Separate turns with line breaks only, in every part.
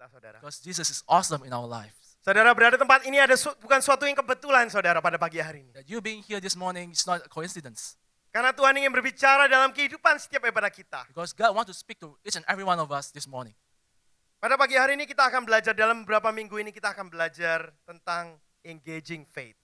kita, saudara.
Because Jesus is awesome in our lives.
Saudara berada tempat ini bukan suatu yang kebetulan, saudara, pada pagi hari ini.
That you being here this morning is not a coincidence.
Karena Tuhan ingin berbicara dalam kehidupan setiap daripada kita.
Because God wants to speak to each and every one of us this morning.
Pada pagi hari ini kita akan belajar, dalam beberapa minggu ini kita akan belajar tentang engaging faith.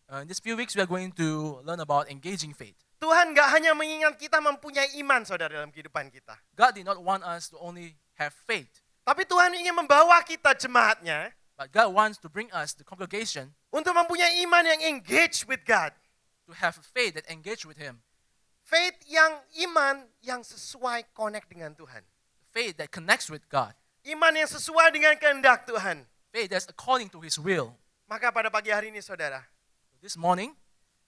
In these few weeks, we are going to learn about engaging faith.
Tuhan gak hanya mengingat kita mempunyai iman, saudara, dalam kehidupan kita.
God did not want us to only have faith,
Tapi Tuhan ingin membawa kita, jemaatnya,
but God wants to bring us, the congregation,
untuk mempunyai iman yang engage with God.
to have faith that engage with Him.
Faith yang iman yang sesuai connect dengan Tuhan.
Faith that connects with God.
Iman yang sesuai dengan kehendak Tuhan.
Faith that's according to His will.
Maka pada pagi hari ini, saudara,
This morning,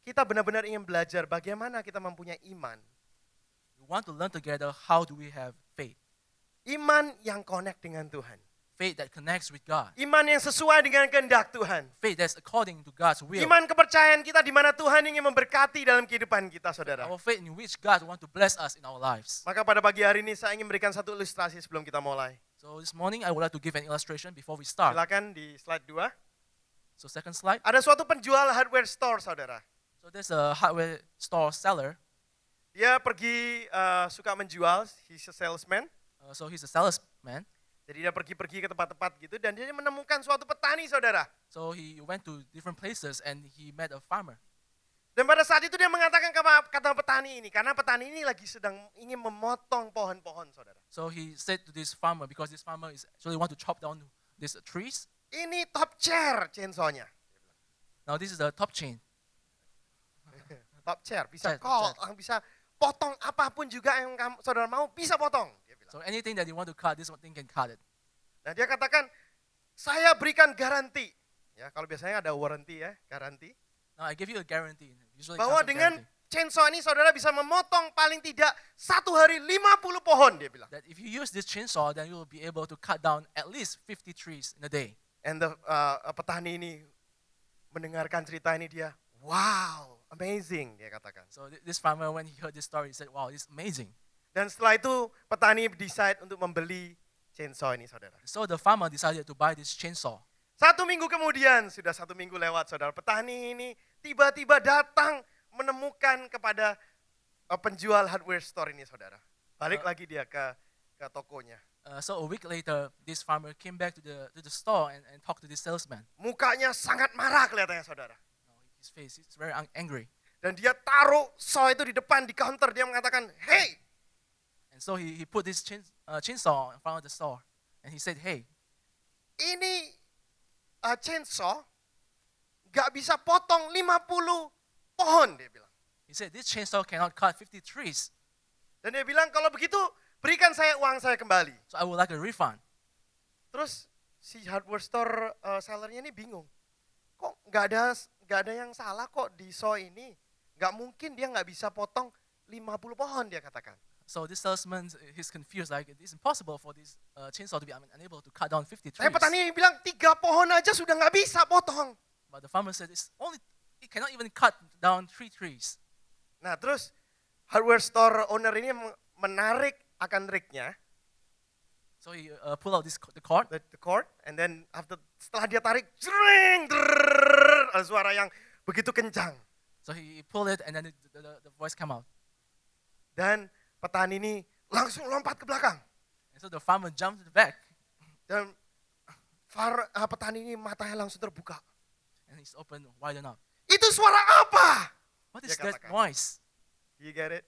kita benar-benar ingin belajar bagaimana kita mempunyai iman.
we want to learn together how do we have faith.
Iman yang connect dengan Tuhan.
Faith that connects with God.
Iman yang sesuai dengan kehendak Tuhan.
Faith that's according to God's will.
Iman kepercayaan kita di mana Tuhan ingin memberkati dalam kehidupan kita, saudara.
Our faith in which God wants to bless us in our lives.
Maka pada pagi hari ini saya ingin berikan satu ilustrasi sebelum kita mulai.
So this morning, I would like to give an illustration before we start.
Silakan di slide 2.
So second slide.
Ada suatu penjual hardware store, saudara.
So there's a hardware store seller.
Dia pergi suka menjual, he's a salesman.
So he's a salesman.
Jadi dia pergi-pergi ke tempat-tempat gitu dan dia menemukan suatu petani, saudara.
So he went to different places and he met a farmer.
Dan pada saat itu dia mengatakan kata petani ini, karena petani ini lagi sedang ingin memotong pohon-pohon, saudara.
So he said to this farmer, because this farmer is actually want to chop down these trees.
Ini top chair chainsaw-nya.
Now this is the top chain.
Top chair, bisa
Chair.
bisa potong apapun juga yang saudara mau, bisa potong. Dia bilang.
So anything that you want to cut, this one thing can cut it.
Nah dia katakan, saya berikan garansi. Ya, kalau biasanya ada warranty ya, garansi.
Now I give you a guarantee. Usually
Bahwa
comes with
dengan
guarantee.
chainsaw ini saudara bisa memotong paling tidak satu hari 50 pohon, dia bilang.
That if you use this chainsaw, then you will be able to cut down at least 50 trees in a day.
And the petani ini mendengarkan cerita ini dia, wow, amazing, dia katakan.
So this farmer, when he heard this story, he said, wow, this is amazing.
Dan setelah itu petani decide untuk membeli chainsaw ini, saudara.
So the farmer decided to buy this chainsaw.
1 minggu kemudian, sudah 1 minggu lewat, saudara. Petani ini tiba-tiba datang menemukan kepada penjual hardware store ini, saudara. Balik lagi dia ke tokonya.
So a week later, this farmer came back to the store and talked to this salesman.
Mukanya sangat marah kelihatannya, saudara.
His face is very angry.
Dan dia taruh saw itu di depan, di counter. Dia mengatakan, hey,
And so he put this chainsaw in front of the store. And he said, hey,
ini chainsaw gak bisa potong 50 pohon, dia bilang.
he said, this chainsaw cannot cut 50 trees.
Dan dia bilang, kalau begitu berikan saya uang saya kembali.
So I would like a refund.
Terus si hardware store sellernya ini bingung. Kok gak ada yang salah kok di saw ini. Gak mungkin dia gak bisa potong 50 pohon, dia katakan.
So this salesman, he's confused, like it's impossible for this chainsaw to be unable to cut down 50 trees.
Tapi petani ini bilang 3 pohon aja sudah gak bisa potong.
But the farmer said, it cannot even cut down 3 trees.
Nah terus hardware store owner ini menarik akan rignya,
So he pulled out the cord.
the cord, and then setelah dia tarik, jreng, ada suara yang begitu kencang.
So he pulled it and then the voice came out.
Dan petani ini langsung lompat ke belakang.
And so the farmer jumped to the back
Dan petani ini matanya langsung terbuka.
and he's open wide enough.
Itu suara apa?
What
Dia
is that
katakan.
noise?
You get it?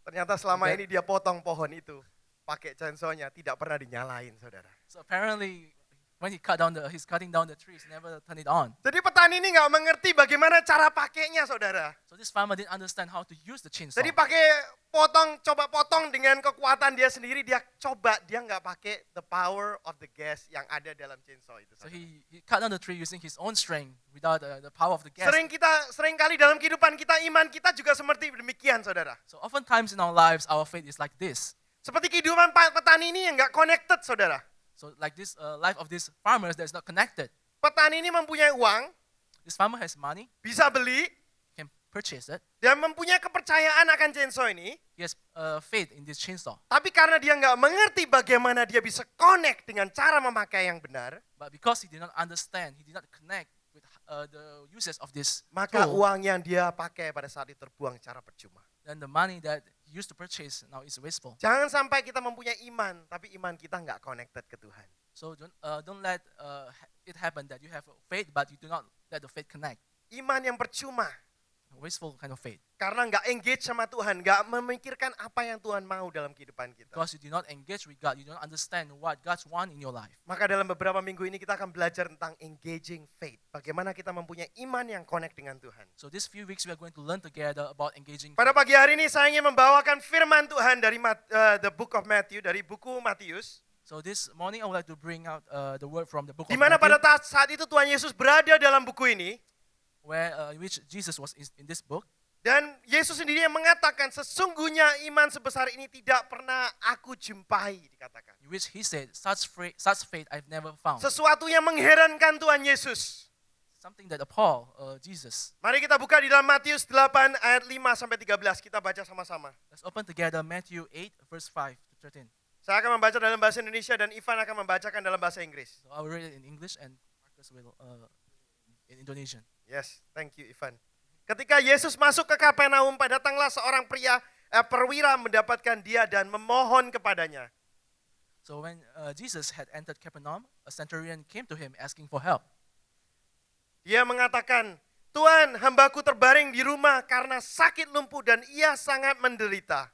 Ternyata selama
You
ini dia potong pohon itu pakai chainsaw-nya, tidak pernah dinyalain, saudara.
So apparently, when he's cutting down the trees, never turn it on.
Jadi petani ini nggak mengerti bagaimana cara pakainya, saudara.
So this farmer didn't understand how to use the chainsaw.
Jadi coba potong dengan kekuatan dia sendiri, dia nggak pakai the power of the gas yang ada dalam chainsaw itu.
So
saudara.
he cut down the tree using his own strength without the power of the gas.
Sering kali dalam kehidupan kita, iman kita juga seperti demikian, saudara.
So oftentimes in our lives, our faith is like this.
Seperti kehidupan petani ini yang nggak connected, saudara.
So like this life of these farmers that's not connected.
Petani ini mempunyai uang,
This farmer has money,
bisa beli,
can purchase it.
Dia mempunyai kepercayaan akan chainsaw ini,
He has faith in this chainsaw.
tapi karena dia nggak mengerti bagaimana dia bisa connect dengan cara memakai yang benar,
But because he did not understand, he did not connect with the uses of this
maka
tool,
uang yang dia pakai pada saat itu terbuang secara percuma.
then the money that he used to purchase now is wasteful.
Jangan sampai kita mempunyai iman, tapi iman kita nggak connected ke Tuhan.
So don't let it happen that you have faith, but you do not let the faith connect.
Iman yang percuma,
Wasteful kind of faith.
karena nggak engage sama Tuhan, nggak memikirkan apa yang Tuhan mau dalam kehidupan kita.
Because you do not engage with God, you do not understand what God's want in your life.
Maka dalam beberapa minggu ini kita akan belajar tentang engaging faith. Bagaimana kita mempunyai iman yang connect dengan Tuhan.
So these few weeks we are going to learn together about engaging
Pada
faith.
pagi hari ini saya ingin membawakan firman Tuhan dari the book of Matthew, dari buku Matius.
So this morning I would like to bring out the word from the book
Di
of
mana pada
Matthew,
saat itu Tuhan Yesus berada dalam buku ini.
where which Jesus was in this book.
Dan Yesus sendiri yang mengatakan sesungguhnya iman sebesar ini tidak pernah aku jumpai, dikatakan.
In which he said, such faith I've never found.
Sesuatu yang mengherankan Tuhan Yesus.
Something that appalled Jesus.
Mari kita buka di dalam Matius 8 ayat 5 sampai 13. Kita baca sama-sama.
Let's open together Matthew 8 verse 5 to 13.
Saya akan membaca dalam bahasa Indonesia dan Ivan akan membacakan dalam bahasa Inggris.
So I will read it in English and Marcus will in Indonesian.
Yes, thank you Ivan. Ketika Yesus masuk ke Kapernaum, datanglah seorang perwira mendapatkan dia dan memohon kepadanya.
So when Jesus had entered Capernaum, a centurion came to him asking for help.
Dia mengatakan, Tuhan, hambaku terbaring di rumah karena sakit lumpuh dan ia sangat menderita.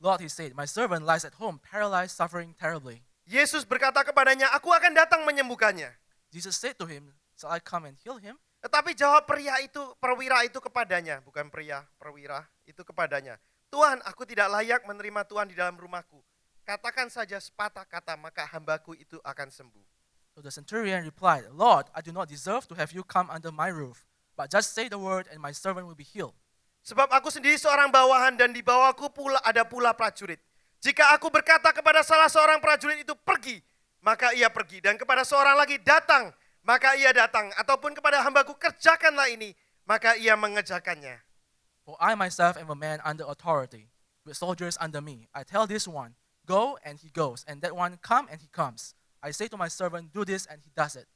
Lord, he said, my servant lies at home, paralyzed, suffering terribly.
Yesus berkata kepadanya, aku akan datang menyembuhkannya.
Jesus said to him, shall I come and heal him?
Tetapi jawab perwira itu kepadanya, bukan perwira itu kepadanya. Tuhan, aku tidak layak menerima Tuhan di dalam rumahku. Katakan saja sepatah kata, maka hambaku itu akan sembuh.
So the centurion replied, Lord, I do not deserve to have you come under my roof, but just say the word and my servant will be healed.
Sebab aku sendiri seorang bawahan dan di bawahku ada pula prajurit. Jika aku berkata kepada salah seorang prajurit itu pergi, maka ia pergi. Dan kepada seorang lagi datang, maka ia datang. Ataupun kepada hambaku kerjakanlah ini, maka ia mengerjakannya.
For I myself am a man under authority, with soldiers under me. I tell this one, go, and he goes, and that one, come, and he comes. I say to my servant, do this, and he does it.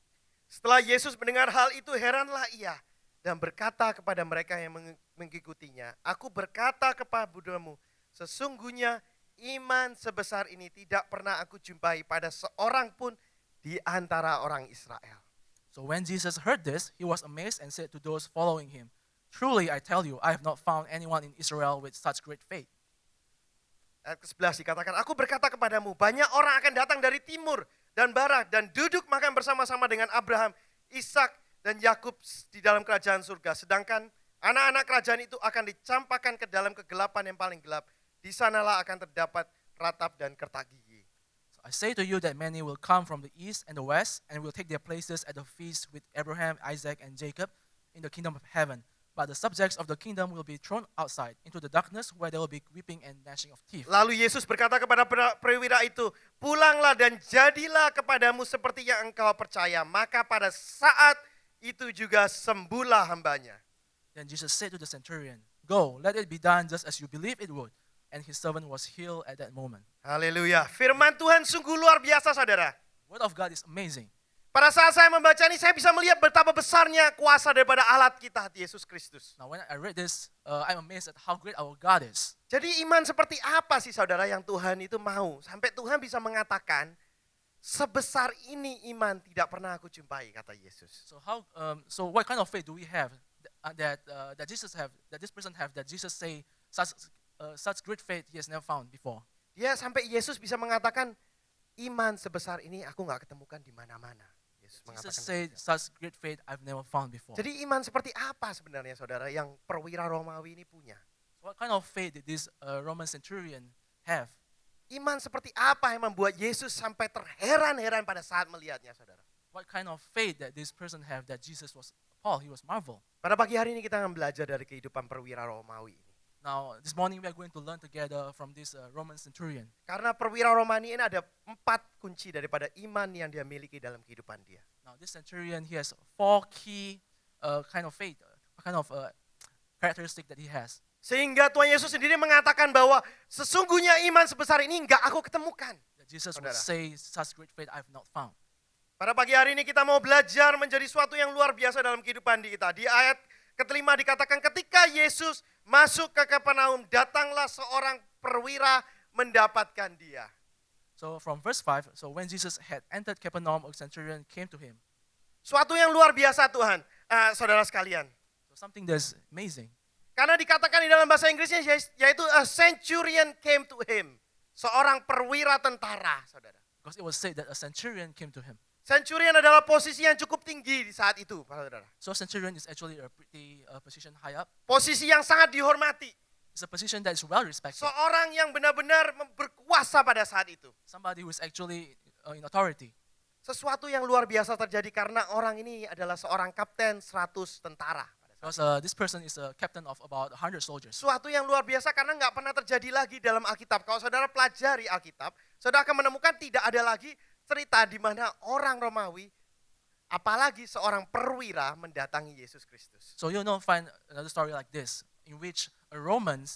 Setelah Yesus mendengar hal itu, heranlah ia dan berkata kepada mereka yang mengikutinya, aku berkata kepadamu, sesungguhnya iman sebesar ini tidak pernah aku jumpai pada seorang pun di antara orang Israel.
So when Jesus heard this, he was amazed and said to those following him, truly I tell you, I have not found anyone in Israel with such great faith.
Ayat ke-11 dikatakan, aku berkata kepadamu, banyak orang akan datang dari timur dan barat dan duduk makan bersama-sama dengan Abraham, Ishak, dan Yakub di dalam kerajaan surga. Sedangkan anak-anak kerajaan itu akan dicampakkan ke dalam kegelapan yang paling gelap. Di sanalah akan terdapat ratap dan kertak gigi.
So I say to you that many will come from the east and the west and will take their places at the feast with Abraham, Isaac, and Jacob in the kingdom of heaven. But the subjects of the kingdom will be thrown outside into the darkness where there will be weeping and gnashing of teeth.
Lalu Yesus berkata kepada perwira itu, pulanglah dan jadilah kepadamu seperti yang engkau percaya. Maka pada saat itu juga sembuhlah hambanya.
Then Jesus said to the centurion, go, let it be done just as you believe it would. And his servant was healed at that moment.
Haleluya. Firman Tuhan sungguh luar biasa, saudara.
Word of God is amazing.
Pada saat saya membaca ini, saya bisa melihat betapa besarnya kuasa daripada alat kita, Yesus Kristus.
Now when I read this, I'm amazed at how great our God is.
Jadi iman seperti apa sih saudara yang Tuhan itu mau? Sampai Tuhan bisa mengatakan, sebesar ini iman tidak pernah aku jumpai, kata Yesus.
So what kind of faith do we have that this person have, that Jesus say such great faith he has never found before?
Dia sampai Yesus bisa mengatakan, iman sebesar ini aku nggak ketemukan di mana-mana. Yesus
Jesus
mengatakan
said,
demikian.
such great faith I've never found before.
Jadi iman seperti apa sebenarnya saudara yang perwira Romawi ini punya?
What kind of faith did this Roman centurion have?
Iman seperti apa yang membuat Yesus sampai terheran-heran pada saat melihatnya, saudara?
What kind of faith that this person have that Jesus was appalled, he was marveled.
Pada pagi hari ini kita akan belajar dari kehidupan perwira Romawi ini.
Now, this morning we are going to learn together from this Roman centurion.
Karena perwira Romawi ini ada 4 kunci daripada iman yang dia miliki dalam kehidupan dia.
Now, this centurion, he has 4 key kind of faith, characteristic that he has.
Sehingga Tuhan Yesus sendiri mengatakan bahwa sesungguhnya iman sebesar ini enggak aku ketemukan.
That Jesus would
Saudara.
say, such great faith I have not found.
Pada pagi hari ini kita mau belajar menjadi suatu yang luar biasa dalam kehidupan kita. Di ayat ke-5 dikatakan ketika Yesus masuk ke Kapernaum, datanglah seorang perwira mendapatkan dia.
So from verse 5, so when Jesus had entered Capernaum, a centurion came to him.
Suatu yang luar biasa Tuhan, saudara sekalian.
So something that's amazing.
Karena dikatakan di dalam bahasa Inggrisnya yaitu a centurion came to him. Seorang perwira tentara, saudara.
Because it was said that a centurion came to him.
Centurion adalah posisi yang cukup tinggi di saat itu, saudara.
So centurion is actually a pretty position high up.
Posisi yang sangat dihormati.
It's a position that is well respected.
Seorang yang benar-benar berkuasa pada saat itu.
Somebody who is actually in authority.
Sesuatu yang luar biasa terjadi karena orang ini adalah seorang kapten 100 tentara.
Because this person is a captain of about 100 soldiers.
Sesuatu yang luar biasa karena nggak pernah terjadi lagi dalam Alkitab. Kalau saudara pelajari Alkitab, saudara akan menemukan tidak ada lagi cerita di mana orang Romawi, apalagi seorang perwira mendatangi Yesus Kristus.
So you'll not find another story like this, in which a Roman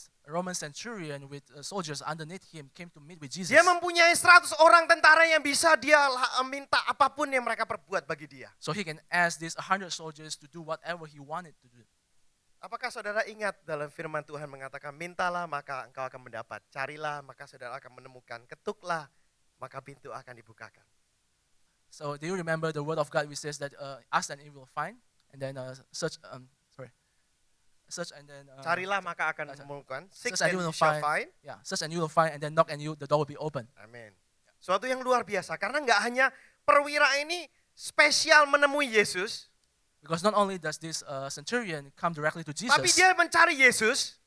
centurion with soldiers underneath him came to meet with Jesus.
Dia mempunyai 100 orang tentara yang bisa dia minta apapun yang mereka perbuat bagi dia.
So he can ask these 100 soldiers to do whatever he wanted to do.
Apakah saudara ingat dalam firman Tuhan mengatakan, mintalah maka engkau akan mendapat, carilah maka saudara akan menemukan, ketuklah maka pintu akan dibukakan.
So do you remember the word of God which says that ask and you will find, and then search and then
Carilah maka akan menemukan, seek
search
and
and you
you
will
shall
find.
find.
Yeah, search and you will find, and then knock and the door will be open.
Amin. Suatu yang luar biasa karena nggak hanya perwira ini spesial menemui Yesus,
Because not only does this centurion come directly to Jesus,
tapi dia mencari Yesus,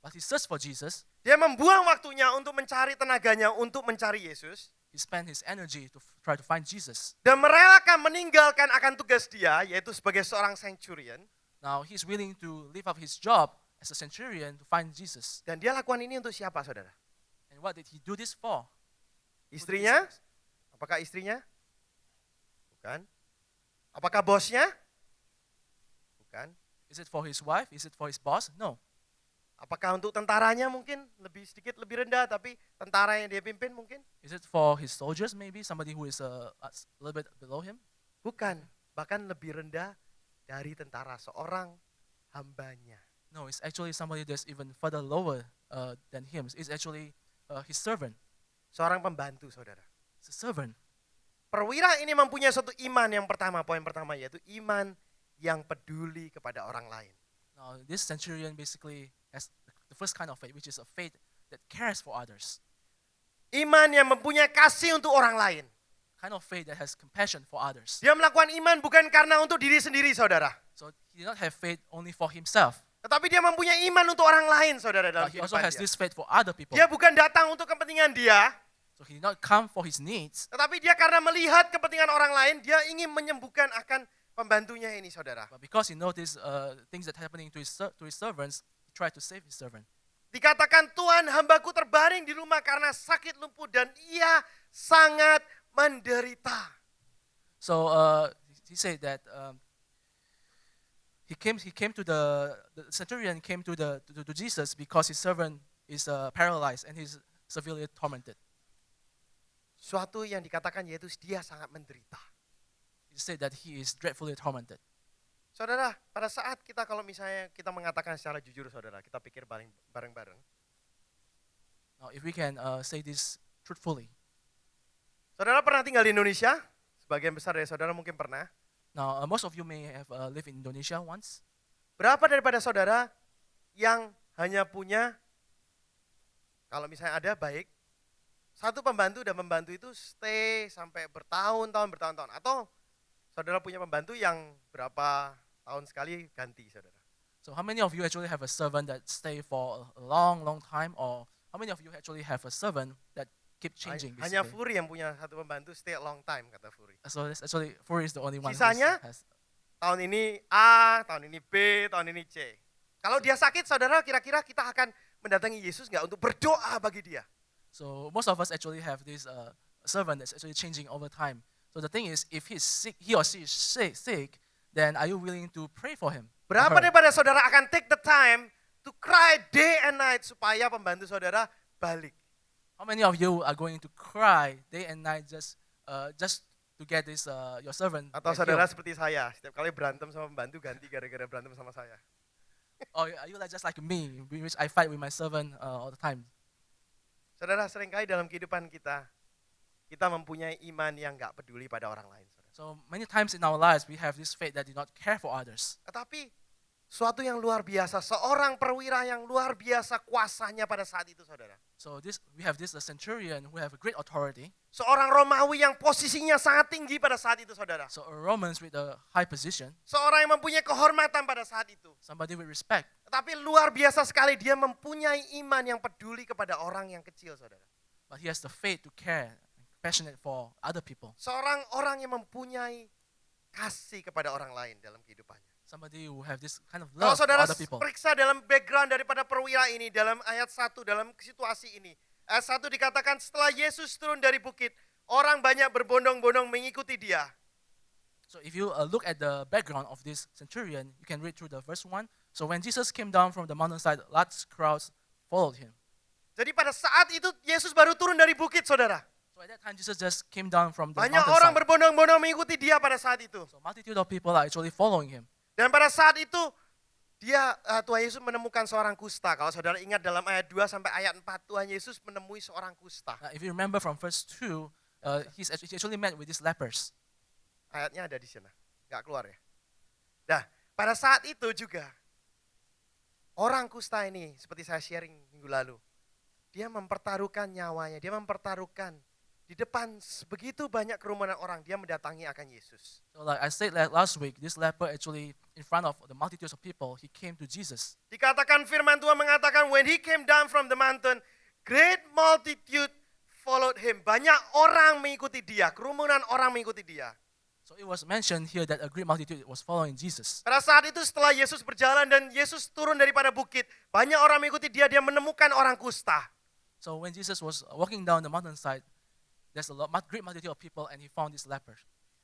but he searched for Jesus.
dia membuang waktunya untuk mencari tenaganya untuk mencari Yesus,
He spent his energy to try to find Jesus.
dan merelakan meninggalkan akan tugas dia, yaitu sebagai seorang centurion,
Now he's willing to leave up his job as a centurion to find Jesus.
dan dia lakukan ini untuk siapa saudara?
And what did he do this for?
Istrinya? Apakah istrinya? Bukan. Apakah bosnya? Bukan.
Is it for his wife? Is it for his boss? No.
Apakah untuk tentaranya mungkin sedikit lebih rendah, tapi tentara yang dia pimpin mungkin?
Is it for his soldiers maybe? Somebody who is a little bit below him?
Bukan. Bahkan lebih rendah dari tentara, seorang hambanya.
No, it's actually somebody that's even further lower than him. It's actually his servant.
Seorang pembantu saudara.
It's a servant.
Perwira ini mempunyai suatu iman yang pertama, poin pertama yaitu iman yang peduli kepada orang lain.
Now, this centurion basically has the first kind of faith, which is a faith that cares for others.
Iman yang mempunyai kasih untuk orang lain.
Kind of faith that has compassion for others.
Dia melakukan iman bukan karena untuk diri sendiri saudara.
So he did not have faith only for himself,
Tetapi dia mempunyai iman untuk orang lain saudara dalam
but he also
kehidupan
has
dia.
this faith for other people.
Dia bukan datang untuk kepentingan dia,
So he did not come for his needs,
tetapi dia karena melihat kepentingan orang lain, dia ingin menyembuhkan akan pembantunya ini saudara.
but because he noticed things that happening to his servants, he tried to save his servant.
Dikatakan Tuhan hambaku terbaring di rumah karena sakit lumpuh dan ia sangat menderita.
So he said that he came to the centurion came to Jesus because his servant is paralyzed and he's severely tormented.
Suatu yang dikatakan yaitu dia sangat menderita.
He said that he is dreadfully tormented.
Saudara, pada saat kita kalau misalnya kita mengatakan secara jujur saudara, kita pikir bareng-bareng.
Now, if we can say this truthfully,
Saudara pernah tinggal di Indonesia? Sebagian besar dari saudara mungkin pernah.
now most of you may have lived in Indonesia once.
Berapa daripada saudara yang hanya punya, kalau misalnya ada baik, satu pembantu dan pembantu itu stay sampai bertahun-tahun. Atau saudara punya pembantu yang berapa tahun sekali ganti saudara.
So how many of you actually have a servant that stay for a long time, or how many of you actually have a servant that keep changing?
Hanya
Basically?
Furi yang punya satu pembantu stay a long time kata Furi.
So that's actually Furi is the only one who
Sisanya?
has.
Tahun ini A, tahun ini B, tahun ini C. Kalau dia sakit saudara kira-kira kita akan mendatangi Yesus nggak untuk berdoa bagi dia?
So most of us actually have this servant that's actually changing over time. So the thing is, if he's sick, he or she is sick, then are you willing to pray for him?
Berapa
Alright.
daripada saudara akan take the time to cry day and night supaya pembantu saudara balik?
How many of you are going to cry day and night just to get this your servant
Atau
get
saudara
healed?
seperti saya, setiap kali berantem sama pembantu ganti gara-gara berantem sama saya.
Or are you like just like me, which I fight with my servant all the time?
Saudara, seringkali dalam kehidupan kita mempunyai iman yang gak peduli pada orang lain. Saudara.
So many times in our lives we have this faith that do not care for others.
Tetapi suatu yang luar biasa, seorang perwira yang luar biasa kuasanya pada saat itu, saudara.
So we have this centurion who have a great authority.
Seorang Romawi yang posisinya sangat tinggi pada saat itu, saudara.
So a Romans with a high position,
Seorang yang mempunyai kehormatan pada saat itu.
somebody with respect.
Tetapi luar biasa sekali dia mempunyai iman yang peduli kepada orang yang kecil, saudara.
But he has the faith to care, passionate for other people.
Seorang orang yang mempunyai kasih kepada orang lain dalam kehidupannya.
Somebody who have this kind of
Kalau
love for
saudara
other people.
periksa dalam background daripada perwira ini, dalam ayat 1, dalam situasi ini. Ayat 1 dikatakan setelah Yesus turun dari bukit, orang banyak berbondong-bondong mengikuti dia.
So if you look at the background of this centurion, you can read through the verse 1. So when Jesus came down from the mountainside, large crowds followed him.
Jadi pada saat itu Yesus baru turun dari bukit, saudara.
So at that time, Jesus just came down from the
Banyak orang
mountainside.
berbondong-bondong mengikuti dia pada saat itu.
So multitude of people are actually following him.
Dan pada saat itu Tuhan Yesus menemukan seorang kusta. Kalau saudara ingat dalam ayat 2 sampai ayat 4, Tuhan Yesus menemui seorang kusta.
If you remember from verse 2, he actually met with these lepers.
Ayatnya ada di sana, nggak keluar ya. Nah, pada saat itu juga orang kusta ini, seperti saya sharing minggu lalu, dia mempertaruhkan nyawanya, dia mempertaruhkan di depan begitu banyak kerumunan orang, dia mendatangi akan Yesus.
So like I said last week, this leper actually in front of the multitudes of people, he came to Jesus.
Dikatakan firman Tuhan mengatakan, when he came down from the mountain, great multitude followed him. Banyak orang mengikuti dia, kerumunan orang mengikuti dia.
So it was mentioned here that a great multitude was following Jesus.
Pada saat itu setelah Yesus berjalan dan Yesus turun daripada bukit, banyak orang mengikuti dia, dia menemukan orang kusta.
So when Jesus was walking down the mountainside, there's a great multitude of people and he found this leper.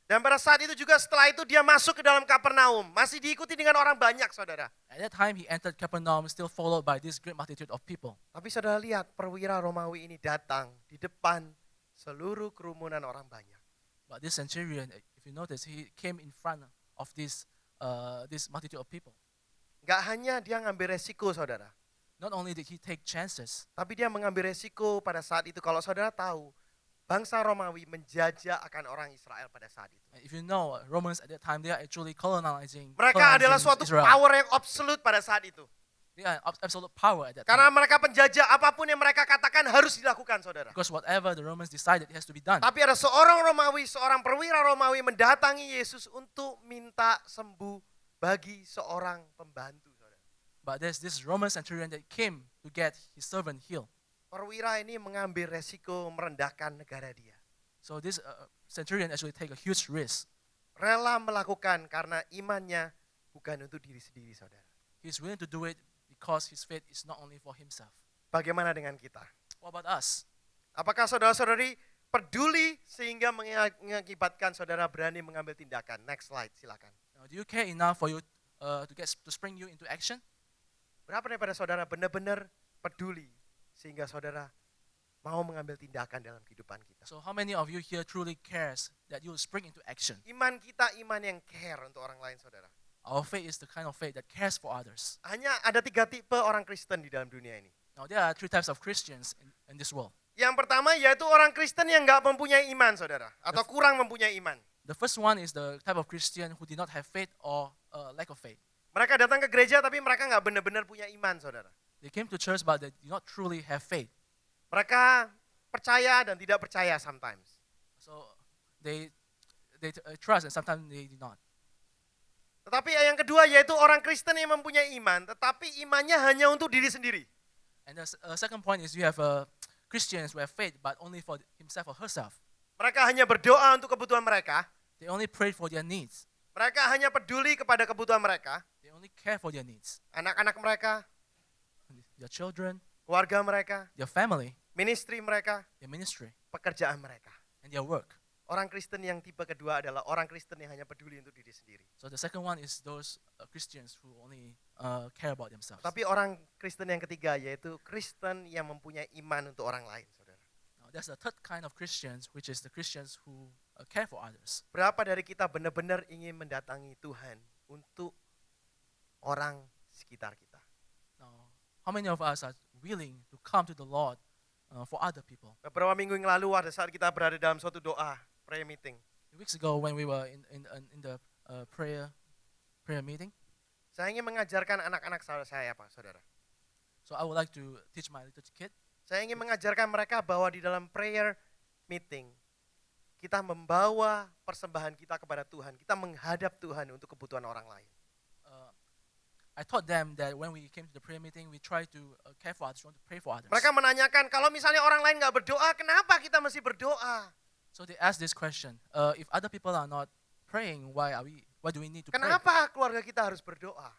Dan pada saat itu juga setelah itu dia masuk ke dalam Kapernaum, masih diikuti dengan orang banyak, saudara.
At that time he entered Capernaum, still followed by this great multitude of people.
Tapi saudara lihat perwira Romawi ini datang di depan seluruh kerumunan orang banyak.
But this centurion, if you notice, he came in front of this multitude of people.
Gak hanya dia ngambil resiko, saudara.
Not only did he take chances,
Tapi dia mengambil resiko pada saat itu. Kalau saudara tahu, bangsa Romawi menjajah akan orang Israel pada saat itu.
and if you know, Romans at that time, they are actually colonizing
Mereka adalah suatu
Israel.
power yang absolute pada saat itu.
They are absolute power at that
Karena
time.
mereka penjajah, apapun yang mereka katakan harus dilakukan, saudara.
Because whatever the Romans decided, it has to be done.
Tapi ada seorang Romawi, seorang perwira Romawi mendatangi Yesus untuk minta sembuh bagi seorang pembantu, saudara.
But there's this Roman centurion that came to get his servant healed.
Perwira ini mengambil resiko merendahkan negara dia.
So this centurion actually take a huge risk.
Rela melakukan karena imannya bukan untuk diri sendiri, saudara.
He's willing to do it because his faith is not only for himself.
Bagaimana dengan kita?
What about us?
Apakah saudara-saudari peduli sehingga mengakibatkan saudara berani mengambil tindakan? Next slide, silakan.
Now, do you care enough for you to spring you into action?
Berapa daripada saudara benar-benar peduli sehingga saudara mau mengambil tindakan dalam kehidupan kita?
So how many of you here truly cares that you will spring into action?
Iman kita iman yang care untuk orang lain, saudara.
Our faith is the kind of faith that cares for others.
Hanya ada 3 tipe orang Kristen di dalam dunia ini.
Now there are 3 types of Christians in this world.
Yang pertama yaitu orang Kristen yang nggak mempunyai iman, saudara, atau kurang mempunyai iman.
The first one is the type of Christian who did not have faith or lack of faith.
Mereka datang ke gereja tapi mereka nggak benar-benar punya iman, saudara.
They came to church but they do not truly have faith.
Mereka percaya dan tidak percaya sometimes.
So they trust and sometimes they do not.
Tetapi yang kedua yaitu orang Kristen yang mempunyai iman, tetapi imannya hanya untuk diri sendiri.
And the second point is you have Christians who have faith but only for himself or herself.
Mereka hanya berdoa untuk kebutuhan mereka.
They only pray for their needs.
Mereka hanya peduli kepada kebutuhan mereka,
They only care for their needs.
anak-anak mereka,
Their children,
keluarga mereka,
their family,
ministry mereka,
their ministry,
pekerjaan mereka.
and their work.
Orang Kristen yang tipe kedua adalah orang Kristen yang hanya peduli untuk diri sendiri.
So the second one is those Christians who only care about themselves.
Tapi orang Kristen yang ketiga yaitu Kristen yang mempunyai iman untuk orang lain, saudara.
Now, there's a third kind of Christians, which is the Christians who care for others.
Berapa dari kita benar-benar ingin mendatangi Tuhan untuk orang sekitar kita?
Now, how many of us are willing to come to the Lord for other people?
Beberapa minggu yang lalu pada saat kita berada dalam suatu doa, prayer meeting,
2 weeks ago when we were in the prayer meeting,
saya ingin mengajarkan anak-anak saya, Pak, saudara.
so I would like to teach my little kid.
Saya ingin mengajarkan mereka bahwa di dalam prayer meeting, kita membawa persembahan kita kepada Tuhan. Kita menghadap Tuhan untuk kebutuhan orang lain.
I taught them that when we came to the prayer meeting, we try to care for others, we want to pray for others.
Mereka menanyakan, kalau misalnya orang lain nggak berdoa, kenapa kita mesti berdoa?
So they asked this question: if other people are not praying, why do we need to pray?
Kenapa keluarga kita harus berdoa?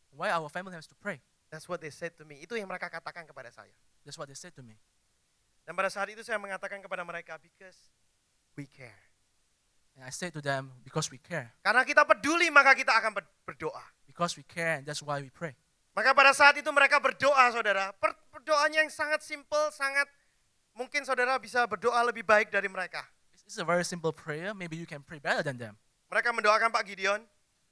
Why our family has to pray?
That's what they said to me. Itu yang mereka katakan kepada saya.
That's what they said to me.
Dan pada saat itu saya mengatakan kepada mereka, because we care.
And I said to them, because we care.
Karena kita peduli, maka kita akan berdoa.
Because we care, and that's why we pray.
Maka pada saat itu mereka berdoa, saudara. Berdoanya yang sangat simple, sangat mungkin saudara bisa berdoa lebih baik dari mereka.
It's a very simple prayer. Maybe you can pray better than them.
Mereka mendoakan Pak Gideon.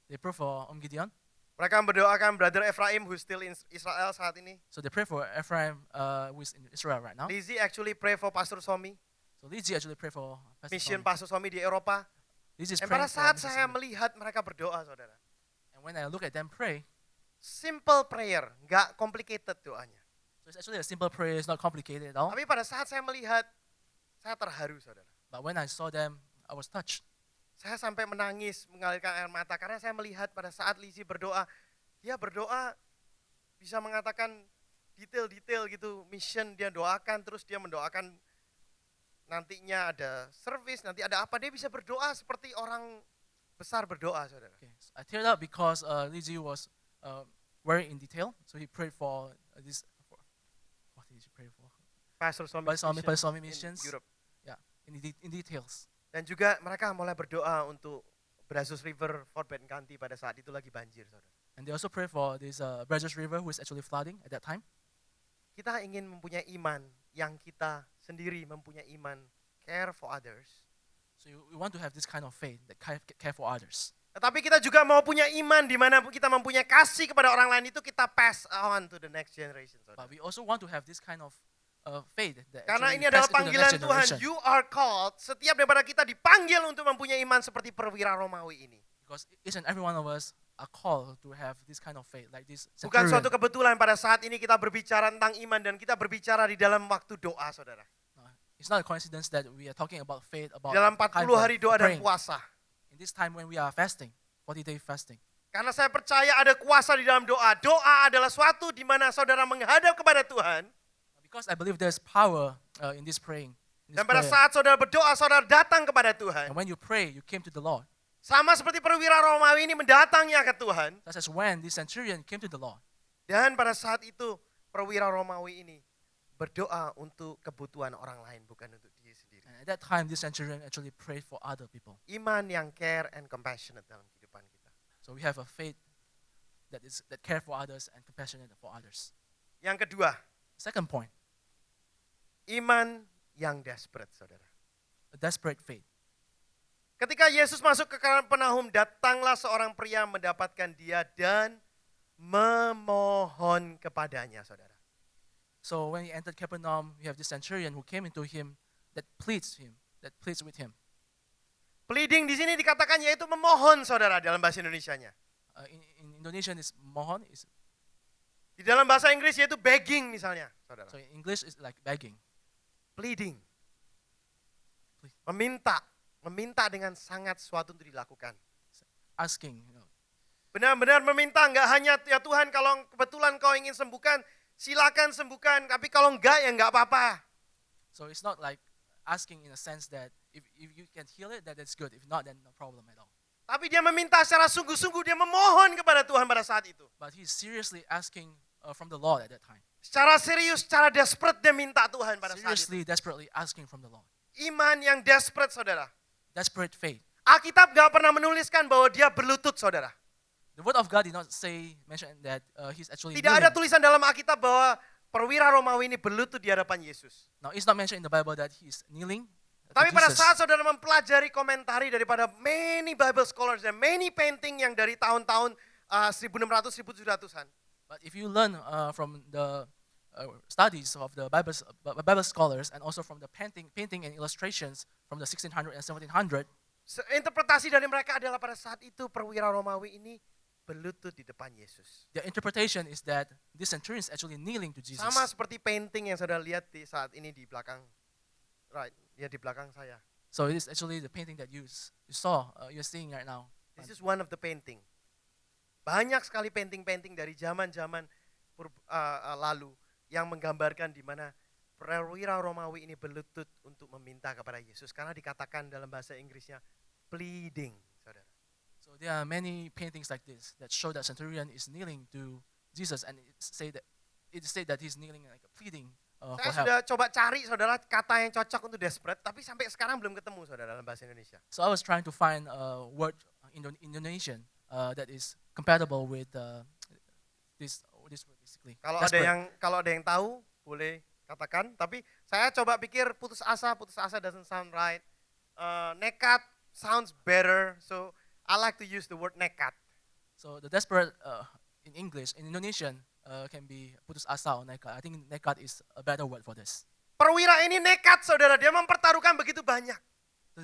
They pray for Gideon.
Mereka mendoakan Brother Ephraim who's still in Israel saat ini.
So they pray for Ephraim, who is in Israel right now.
Lizzie actually pray for Pastor Somi.
So Lizzie actually pray for Pastor
Mission
Tommy.
Pastor Somi di Eropa.
Lizzie is
Dan
praying
pada
for
saat
Mrs.
saya
Tommy.
melihat mereka berdoa, saudara.
And when I look at them pray,
Simple prayer, nggak complicated doanya.
so it's actually a simple prayer. It's not complicated at all.
Tapi pada saat saya melihat, saya terharu, saudara.
But when I saw them, I was touched.
Saya sampai menangis, mengalirkan air mata. Karena saya melihat pada saat Lizzie berdoa, dia berdoa bisa mengatakan detail-detail gitu. Mission dia doakan, terus dia mendoakan nantinya ada service, nanti ada apa. Dia bisa berdoa seperti orang besar berdoa, saudara.
Okay, so I teared up because Lizzie was very in detail. So he prayed for this. What did he pray for?
Pastor Somi
Pastor Somi
in
missions.
Europe.
Yeah, in details.
Dan juga mereka mulai berdoa untuk Brazos River, Fort Bend County pada saat itu lagi banjir, saudara.
And they also pray for this Brazos River, who is actually flooding at that time.
Kita ingin mempunyai iman yang kita sendiri mempunyai iman, care for others.
So we want to have this kind of faith that care for others.
Tetapi kita juga mau punya iman di mana kita mempunyai kasih kepada orang lain, itu kita pass on to the next generation, saudara.
But we also want to have this kind of faith that
Karena
actually
ini adalah
pass it to the
panggilan
next
Tuhan.
generation.
You are called. Setiap daripada kita dipanggil untuk mempunyai iman seperti perwira Romawi ini.
Because each and every one of us are called to have this kind of faith, like this
Bukan
centurion.
suatu kebetulan pada saat ini kita berbicara tentang iman dan kita berbicara di dalam waktu doa, saudara.
No, it's not a coincidence that we are talking about faith, about
Di dalam
time
40 hari doa dan
praying.
puasa.
In this time when we are fasting, 40-day fasting.
Karena saya percaya ada kuasa di dalam doa. Doa adalah suatu di mana saudara menghadap kepada Tuhan.
Because I believe there's power in this praying. In this
Dan pada
prayer.
saat saudara berdoa, saudara datang kepada Tuhan.
And when you pray, you came to the Lord.
Sama seperti perwira Romawi ini mendatangnya ke Tuhan.
Such as when this centurion came to the Lord.
Dan pada saat itu perwira Romawi ini berdoa untuk kebutuhan orang lain, bukan untuk diri sendiri.
And at that time, this centurion actually prayed for other people.
Iman yang care and compassionate dalam kehidupan kita.
So we have a faith that care for others and compassionate for others.
Yang kedua,
Second point,
iman yang desperate, saudara.
a desperate faith.
Ketika Yesus masuk ke Kapernaum, datanglah seorang pria mendapatkan dia dan memohon kepadanya, saudara.
So when he entered Capernaum, we have this centurion who came into him that pleads with him.
Pleading di sini dikatakan yaitu memohon, saudara, dalam bahasa Indonesianya.
In Indonesian, is mohon.
Di dalam bahasa Inggris yaitu begging misalnya, saudara.
So in English, it's like begging.
Pleading. Meminta dengan sangat sesuatu untuk dilakukan.
Asking,
Benar-benar meminta, enggak hanya ya Tuhan kalau kebetulan kau ingin sembuhkan, silakan sembuhkan, tapi kalau enggak ya enggak apa-apa.
So it's not like asking in a sense that if you can heal it, that's good. If not, then no problem at all.
Tapi dia meminta secara sungguh-sungguh, dia memohon kepada Tuhan pada saat itu.
But he's seriously asking from the Lord at that time.
Secara serius, secara desperate dia minta Tuhan pada saat itu.
Seriously, desperately asking from the Lord.
iman yang desperate, saudara.
Desperate faith.
Alkitab gak pernah menuliskan bahwa dia berlutut, saudara.
The word of God did not mention that he's actually
Tidak ada
kneeling.
tulisan dalam Alkitab bahwa perwira Romawi ini berlutut di hadapan Yesus.
Now, it's not mentioned in the Bible that he's kneeling to
Tapi pada
Jesus.
saat saudara mempelajari komentari daripada many Bible scholars dan many painting yang dari tahun-tahun 1600, 1700-an.
But if you learn from the studies of the Bible scholars and also from the painting and illustrations from the 1600 and 1700,
Interpretasi dari mereka adalah pada saat itu perwira Romawi ini berlutut di depan Yesus.
the interpretation is that this centurion is actually kneeling to Jesus.
Sama seperti painting yang saudara lihat di saat ini di belakang, right? Ya di belakang saya.
So it is actually the painting that you saw, you're seeing right now.
This is one of the painting. Banyak sekali painting-painting dari zaman-zaman lalu yang menggambarkan di mana perwira Romawi ini berlutut untuk meminta kepada Yesus karena dikatakan dalam bahasa Inggrisnya pleading, saudara.
So there are many paintings like this that show that centurion is kneeling to Jesus, and it say that he's kneeling like pleading for
Saya
help.
sudah coba cari, saudara, kata yang cocok untuk desperate, tapi sampai sekarang belum ketemu, saudara, dalam bahasa Indonesia.
So I was trying to find a word in Indonesian that is compatible with this word basically.
Kalau
Desperate.
ada yang tahu boleh katakan, tapi saya coba pikir putus asa doesn't sound right. Nekat sounds better, so I like to use the word nekat.
So the desperate in English, in Indonesian, can be putus asa or nekat. I think nekat is a better word for this.
Perwira ini nekat, saudara, dia mempertaruhkan begitu banyak.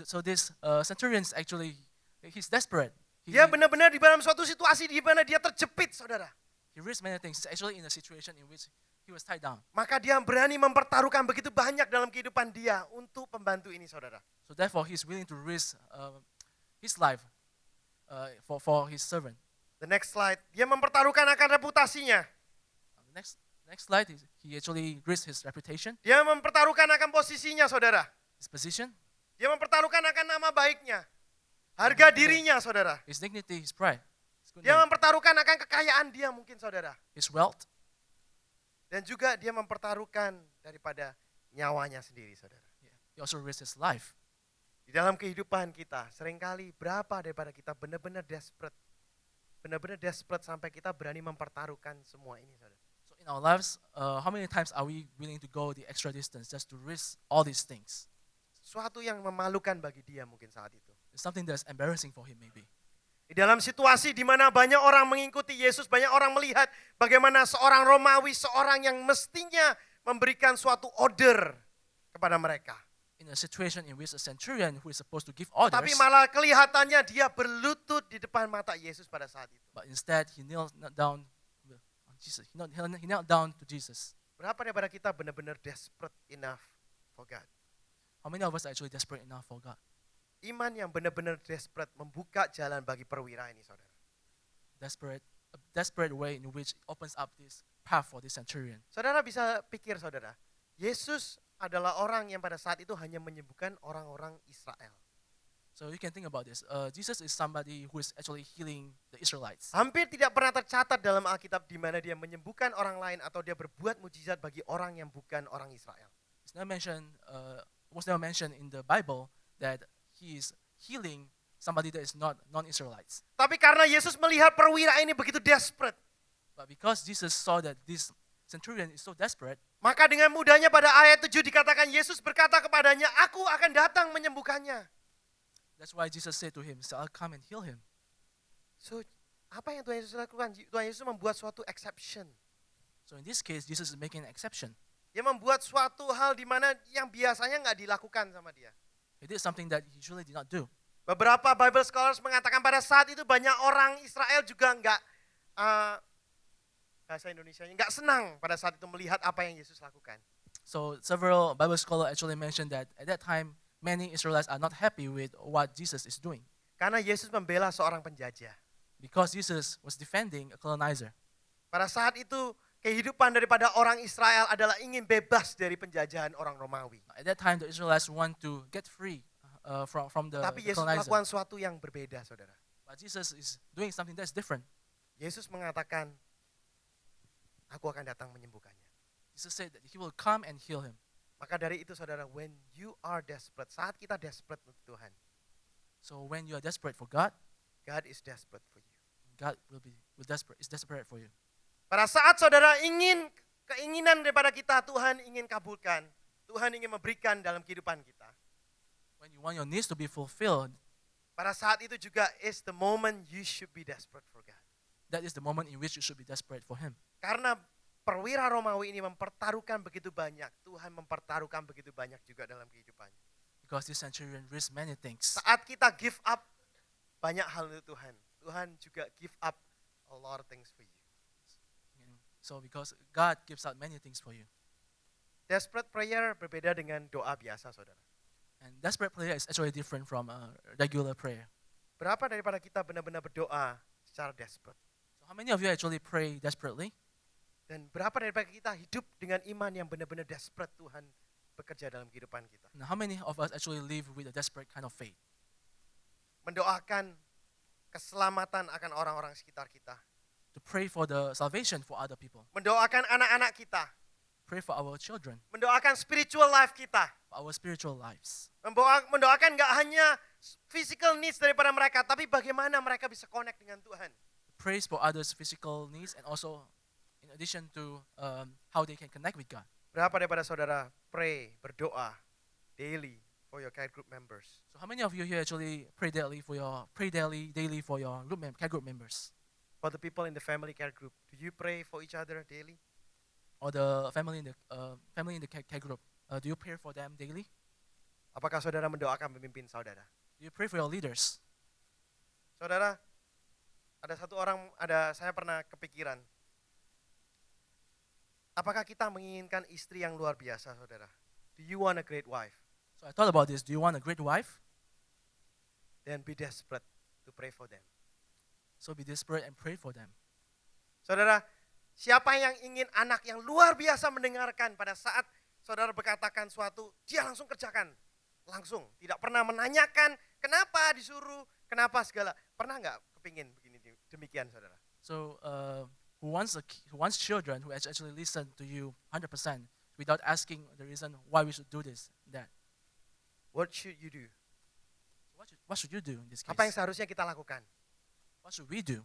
So this centurion is actually, he's desperate.
Dia benar-benar di dalam suatu situasi di mana dia terjepit, saudara.
He risks many things. He's actually in a situation in which he was tied down.
Maka dia berani mempertaruhkan begitu banyak dalam kehidupan dia untuk pembantu ini, saudara.
So therefore, he's willing to risk his life for his servant.
The next slide, dia mempertaruhkan akan reputasinya.
The next slide, he actually risked his reputation,
Dia mempertaruhkan akan posisinya, saudara.
his position,
Dia mempertaruhkan akan nama baiknya. Harga dirinya, saudara.
his dignity, his pride, his good
Dia
name,
mempertaruhkan akan kekayaan dia mungkin, saudara.
his wealth,
Dan juga dia mempertaruhkan daripada nyawanya sendiri, saudara.
he also risked his life.
Di dalam kehidupan kita, seringkali berapa daripada kita benar-benar desperate. Benar-benar desperate sampai kita berani mempertaruhkan semua ini, saudara.
So in our lives, how many times are we willing to go the extra distance just to risk all these things?
Suatu yang memalukan bagi dia mungkin saat itu.
It's something that's embarrassing for him maybe.
Di dalam situasi di mana banyak orang mengikuti Yesus, banyak orang melihat bagaimana seorang Romawi, seorang yang mestinya memberikan suatu order kepada mereka.
In a situation in which a centurion who is supposed to give orders,
Tapi malah kelihatannya dia berlutut di depan mata Yesus pada saat itu.
but instead he knelt down on Jesus. He knelt down to Jesus.
Berapa daripada kita benar-benar desperate enough for God?
How many of us are actually desperate enough for God?
Iman yang benar-benar desperate membuka jalan bagi perwira ini, saudara.
A desperate way in which it opens up this path for this centurion.
Saudara bisa pikir, saudara, Yesus adalah orang yang pada saat itu hanya menyembuhkan orang-orang Israel.
So you can think about this. Jesus is somebody who is actually healing the Israelites.
Hampir tidak pernah tercatat dalam Alkitab di mana dia menyembuhkan orang lain atau dia berbuat mujizat bagi orang yang bukan orang Israel.
It's never mentioned, was never mentioned in the Bible that he is healing somebody that is not non-Israelites.
Tapi karena Yesus melihat perwira ini begitu desperate,
But because Jesus saw that this centurion is so desperate,
maka dengan mudahnya pada ayat 7 dikatakan Yesus berkata kepadanya, "Aku akan datang menyembuhkannya."
that's why Jesus said to him, "So I'll come and heal him."
So, apa yang Tuhan Yesus lakukan? Tuhan Yesus membuat suatu exception.
So in this case, Jesus is making an exception.
Dia membuat suatu hal di mana yang biasanya nggak dilakukan sama dia.
He did something that he usually did not do.
Beberapa Bible scholars mengatakan pada saat itu banyak orang Israel juga nggak bahasa Indonesianya nggak senang pada saat itu melihat apa yang Yesus lakukan.
So several Bible scholars actually mentioned that at that time, many Israelites are not happy with what Jesus is doing
Karena Yesus membela seorang penjajah.
because Jesus was defending a colonizer.
Pada saat itu kehidupan daripada orang Israel adalah ingin bebas dari penjajahan orang Romawi.
At that time, the Israelites want to get free from the
Tapi Yesus
colonizer.
melakukan sesuatu yang berbeda, saudara.
But Jesus is doing something that's different.
Yesus mengatakan, "Aku akan datang menyembuhkannya."
Jesus said that he will come and heal him.
Maka dari itu saudara, when you are desperate, saat kita desperate untuk Tuhan,
So when you are desperate for God,
God is desperate for you.
God is desperate for you.
Pada saat saudara ingin keinginan daripada kita, Tuhan ingin kabulkan, Tuhan ingin memberikan dalam kehidupan kita.
When you want your needs to be fulfilled,
Pada saat itu juga is the moment you should be desperate for God.
that is the moment in which you should be desperate for Him.
Karena perwira Romawi ini mempertaruhkan begitu banyak, Tuhan mempertaruhkan begitu banyak juga dalam kehidupannya.
Because this centurion risked many things.
Saat kita give up banyak hal untuk Tuhan, Tuhan juga give up a lot of things for you.
So because God gives out many things for you.
Desperate prayer berbeda dengan doa biasa, saudara.
And desperate prayer is actually different from a regular prayer.
Berapa daripada kita benar-benar berdoa secara desperate?
So how many of you actually pray desperately?
Dan berapa daripada kita hidup dengan iman yang benar-benar desperate Tuhan bekerja dalam kehidupan kita?
And how many of us actually live with a desperate kind of faith?
Mendoakan keselamatan akan orang-orang sekitar kita.
To pray for the salvation for other people.
Mendoakan anak-anak kita.
Pray for our children,
Mendoakan spiritual life kita.
for our spiritual lives.
Mendoakan gak hanya physical needs daripada mereka, tapi bagaimana mereka bisa connect dengan Tuhan.
Praise for others' physical needs and also in addition to how they can connect with God.
Berapa daripada saudara berdoa daily for your care group members?
So how many of you here actually pray daily for your care group members?
For the people in the family care group, do you pray for each other daily?
Or the family in the care group? Do you pray for them daily?
Apakah saudara mendoakan pemimpin saudara?
Do you pray for your leaders?
Saudara, saya pernah kepikiran, apakah kita menginginkan istri yang luar biasa, saudara? Do you want a great wife?
So I thought about this. Do you want a great wife?
Then be desperate to pray for them.
So be desperate and pray for them.
Saudara, siapa yang ingin anak yang luar biasa mendengarkan pada saat saudara berkatakan suatu, dia langsung kerjakan. Langsung, tidak pernah menanyakan kenapa disuruh, kenapa segala. Pernah nggak kepingin begini demikian, saudara?
So who wants children who actually listen to you 100% without asking the reason why we should do this, that?
What should you do?
What should you do in this case?
Apa yang seharusnya kita lakukan?
What should we do?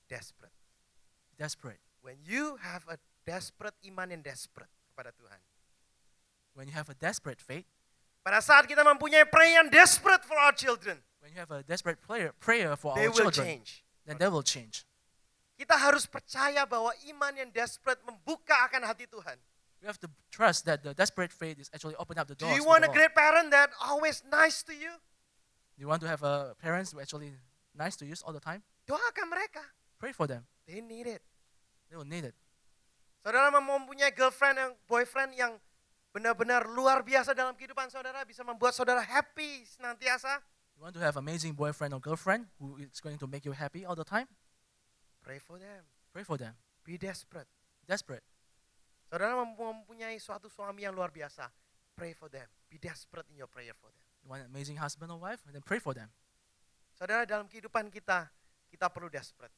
Desperate.
Desperate.
When you have a desperate iman yang desperate kepada Tuhan.
When you have a desperate faith,
Pada saat kita mempunyai prayer yang desperate for our children,
when you have a desperate prayer for
they
our
will
children,
change.
then they will change.
Kita harus percaya bahwa iman yang desperate membuka akan hati Tuhan.
We have to trust that the desperate faith is actually opening up the
Do
doors.
you
for
want
the
a
Lord.
great parent that always nice to you?
Do you want to have parents who actually nice to you all the time?
Doakan mereka.
Pray for them.
They need it.
They will need it.
Saudara mempunyai boyfriend yang benar-benar luar biasa dalam kehidupan saudara, bisa membuat saudara happy senantiasa.
You want to have amazing boyfriend or girlfriend who is going to make you happy all the time?
Pray for them.
Pray for them.
Be desperate.
Desperate.
Saudara mempunyai suatu suami yang luar biasa. Pray for them. Be desperate in your prayer for them.
You want an amazing husband or wife? Then pray for them.
Saudara, dalam kehidupan kita perlu desperate.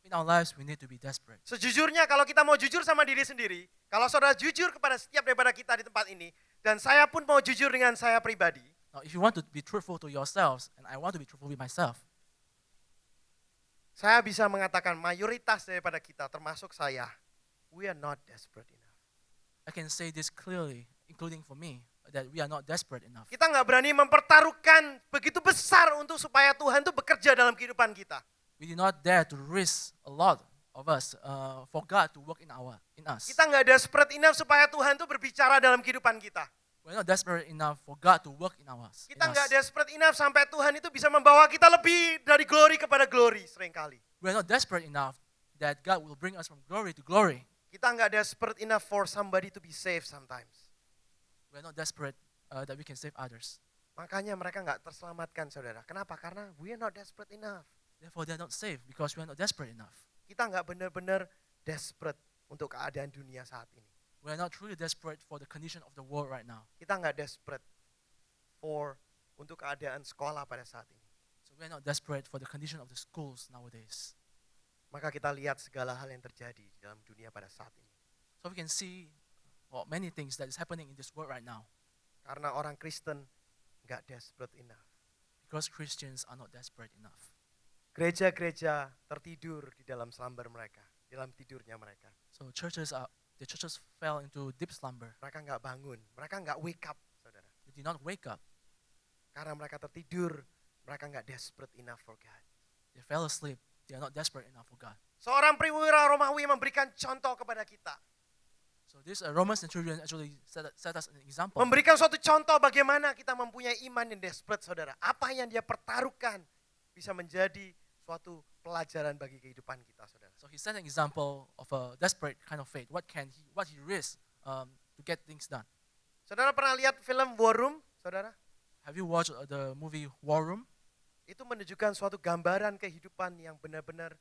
In our lives, we need to be desperate.
Sejujurnya kalau kita mau jujur sama diri sendiri, kalau saudara jujur kepada setiap daripada kita di tempat ini, dan saya pun mau jujur dengan saya pribadi,
Now, if you want to be truthful to yourselves, and I want to be truthful with myself,
saya bisa mengatakan mayoritas daripada kita, termasuk saya, we are not desperate enough.
I can say this clearly, including for me, that we are not desperate enough.
Kita nggak berani mempertaruhkan begitu besar untuk supaya Tuhan itu bekerja dalam kehidupan kita.
We do not dare to risk a lot of us for God to work in us.
Kita nggak desperate enough supaya Tuhan itu berbicara dalam kehidupan kita.
We're not desperate enough for God to work in us.
Kita nggak desperate enough sampai Tuhan itu bisa membawa kita lebih dari glory kepada glory seringkali.
We're not desperate enough that God will bring us from glory to glory.
Kita nggak desperate enough for somebody to be saved sometimes.
We're not desperate that we can save others.
Makanya mereka nggak terselamatkan, saudara. Kenapa? Karena we are not desperate enough.
Therefore, they're not saved because we are not desperate enough.
Kita nggak benar-benar desperate untuk keadaan dunia saat ini.
We are not truly desperate for the condition of the world right now.
Kita nggak desperate untuk keadaan sekolah pada saat ini.
So we are not desperate for the condition of the schools nowadays.
Maka kita lihat segala hal yang terjadi di dalam dunia pada saat ini.
So we can see or many things that is happening in this world right now.
Karena orang Kristen nggak desperate enough.
Because Christians are not desperate enough.
Gereja-gereja tertidur di dalam slumber mereka, di dalam tidurnya mereka.
So the churches fell into deep slumber.
Mereka nggak bangun, mereka nggak wake up, saudara.
They did not wake up.
Karena mereka tertidur, mereka nggak desperate enough for God.
They fell asleep. They are not desperate enough for God.
Seorang perwira Romawi memberikan contoh kepada kita.
So this Roman centurion actually set us an example.
Memberikan suatu contoh bagaimana kita mempunyai iman yang desperate, saudara. Apa yang dia pertaruhkan bisa menjadi suatu pelajaran bagi kehidupan kita, saudara.
So he set an example of a desperate kind of faith. What he risked to get things done.
Saudara pernah lihat film War Room, saudara?
Have you watched the movie War Room?
Itu menunjukkan suatu gambaran kehidupan yang benar-benar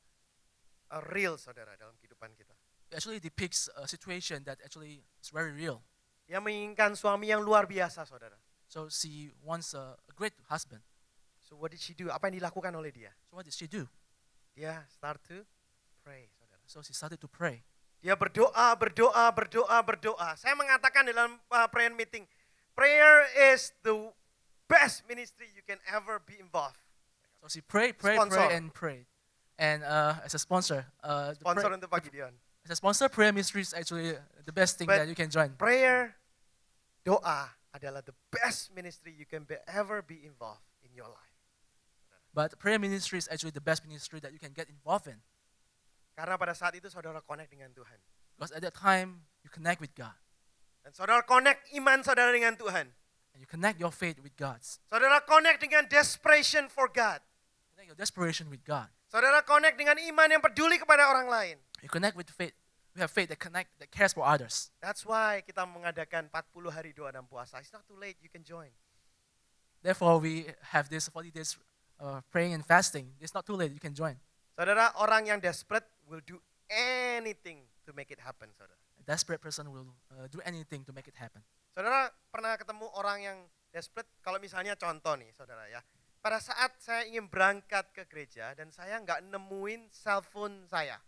real, saudara, dalam kehidupan kita.
It actually depicts a situation that actually is very real.
Dia menginginkan suami yang luar biasa, saudara.
So she wants a great husband.
So what did she do? Apa yang dilakukan oleh dia?
So what did she do?
Dia start to pray, saudara.
So she started to pray.
Dia berdoa. Saya mengatakan dalam prayer meeting, prayer is the best ministry you can ever be involved.
So she prayed. And as a sponsor,
Sponsor untuk Pak Gideon.
as a sponsor, prayer ministry is actually the best thing
But
that you can join.
Prayer, doa adalah the best ministry you can ever be involved in your life.
But prayer ministry is actually the best ministry that you can get involved in.
Karena pada saat itu saudara connect dengan Tuhan.
Because at that time, you connect with God.
Dan saudara connect iman saudara dengan Tuhan.
And you connect your faith with God's.
Saudara connect dengan desperation for God.
Connect your desperation with God.
Saudara connect dengan iman yang peduli kepada orang lain.
You connect with faith. We have faith that cares for others.
That's why kita mengadakan 40 hari doa dan puasa. It's not too late, you can join.
Therefore, we have this 40 days praying and fasting. It's not too late, you can join.
Saudara, orang yang desperate will do anything to make it happen, saudara.
A desperate person will do anything to make it happen.
Saudara pernah ketemu orang yang desperate? Kalau misalnya contoh nih, saudara ya. Pada saat saya ingin berangkat ke gereja dan saya nggak nemuin cellphone saya.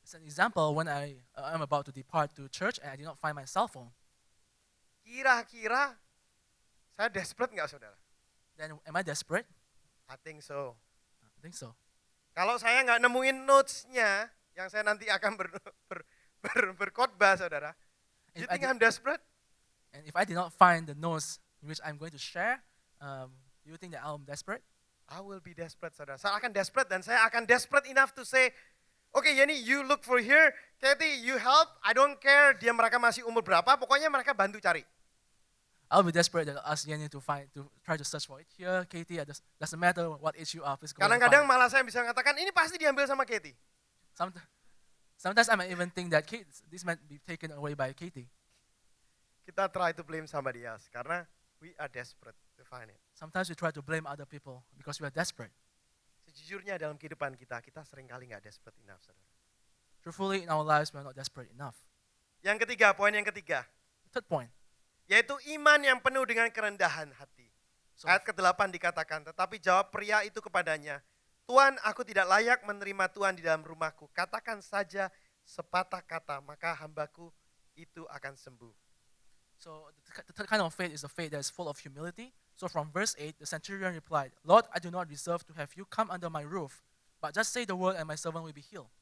As an example, when I'm about to depart to church and I did not find my cell phone,
Kira-kira saya desperate nggak, saudara?
then am I desperate?
I think so.
I think so.
Kalau saya nggak nemuin notes-nya yang saya nanti akan berkhotbah, saudara.
And
You
if I
think
did-
I'm desperate?
And if I did not find the notes in which I'm going to share, do you think that I'm desperate?
I will be desperate, saudara. Saya akan desperate dan saya akan desperate enough to say, okay, Yenny, you look for here. Kathy, you help. I don't care dia mereka masih umur berapa. Pokoknya mereka bantu cari.
I'll be desperate that I'll ask Yenny to try to search for it here. Katie, doesn't matter what age you are, please go and
Kadang-kadang
find it.
malah saya bisa mengatakan, ini pasti diambil sama Kathy.
Sometimes I might even think that this might be taken away by Katie.
Kita try to blame somebody else karena we are desperate to find it.
Sometimes we try to blame other people because we are desperate.
Sejujurnya dalam kehidupan kita seringkali nggak desperate enough, saudara.
Truthfully, in our lives, we are not desperate enough.
Yang ketiga, poin yang ketiga,
Third point.
yaitu iman yang penuh dengan kerendahan hati.
So,
Ayat ke-8 dikatakan, tetapi jawab pria itu kepadanya, Tuan, aku tidak layak menerima Tuhan di dalam rumahku. Katakan saja sepatah kata, maka hambaku itu akan sembuh.
So the third kind of faith is a faith that is full of humility. So from verse 8, the centurion replied, Lord, I do not deserve to have you come under my roof, but just say the word and my servant will be healed.